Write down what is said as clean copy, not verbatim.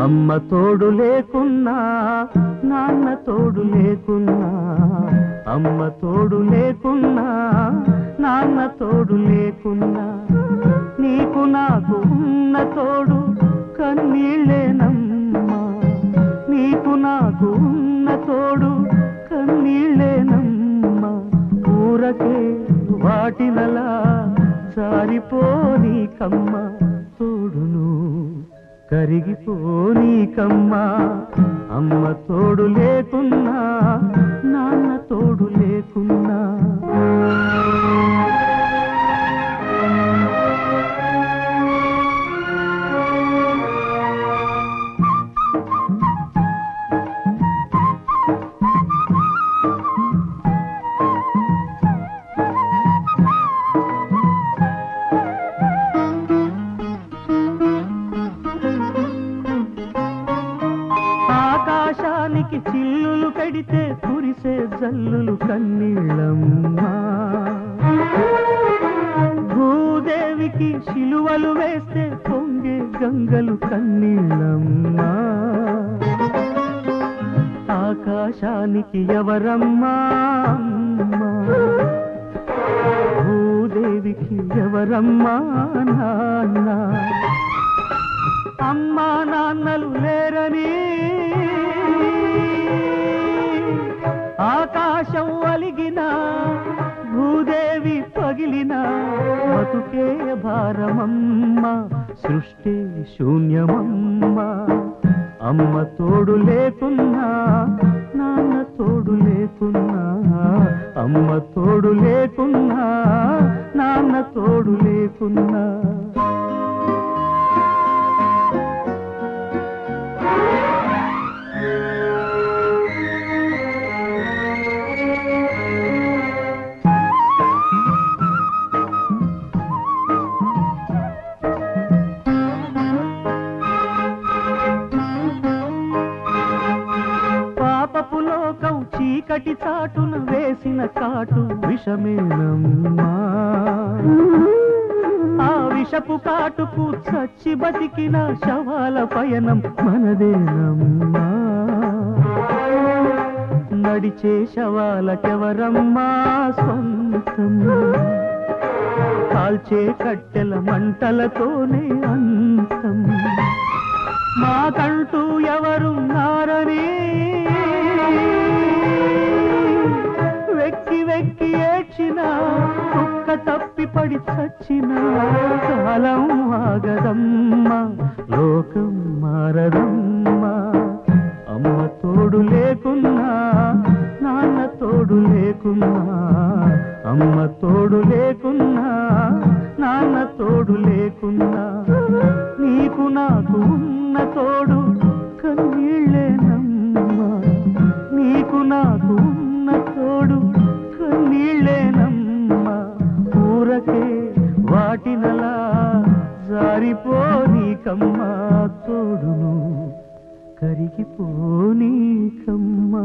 అమ్మ తోడు లేకున్నా నాన్న తోడు లేకున్నా అమ్మ తోడు లేకున్నా నాన్న తోడు లేకున్నా నీకు నాకు ఉన్న తోడు కన్నీళ్ళేనమ్మా నీకు నాకు ఉన్న తోడు కన్నీళ్ళేనమ్మా ఊరకే వాటినలా జారిపోనీకమ్మ తోడును కరిగిపోనీకమ్మా అమ్మ తోడు లేకున్నా నాన్న తోడు లేకున్నా ఆకాశానికి చిల్లులు కడితే కురిసే జల్లులు కన్నీళ్ళమ్మా భూదేవికి శిలువలు వేస్తే పొంగే గంగలు కన్నీళ్ళమ్మా ఆకాశానికి ఎవరమ్మా భూదేవికి ఎవరమ్మా నాన్న అమ్మా నాన్నలు లేరని ఆకాశం అలిగిన భూదేవి పగిలిన బతుకే భారమమ్మ సృష్టి శూన్యమమ్మ అమ్మ తోడు లేకున్నా నాన్న తోడు లేకున్నా అమ్మ తోడు లేకున్నా నాన్న తోడు లేకున్నా చీకటి చాటున వేసిన కాటు విషమేనమ్మా ఆ విషపు కాటుకు చచ్చి బతికిన శవాల పయనం మనదేనమ్మా నడిచే శవాలకెవరమ్మా సొంతం కాల్చే కట్టెల మంటలతోనే అంతం మాకంటూ ఎవరున్నారని వెక్కి వెక్కి ఏడ్చిన కుక్క తప్పి పడి చచ్చిన కాలం ఆగదమ్మా లోకం మారదమ్మా అమ్మ తోడు లేకున్నా నాన్న తోడు లేకున్నా అమ్మ తోడు లేకున్నా నాన్న తోడు లేకున్నా నీకు నాకు ఉన్న తోడు కన్నీళ్ళేనమ్మా నీకు నాకు ఉన్న తోడు కన్నీళ్ళేనమ్మా ఊరకే వాటినలా జారిపోనీకమ్మా తోడును కరిగిపోనీకమ్మా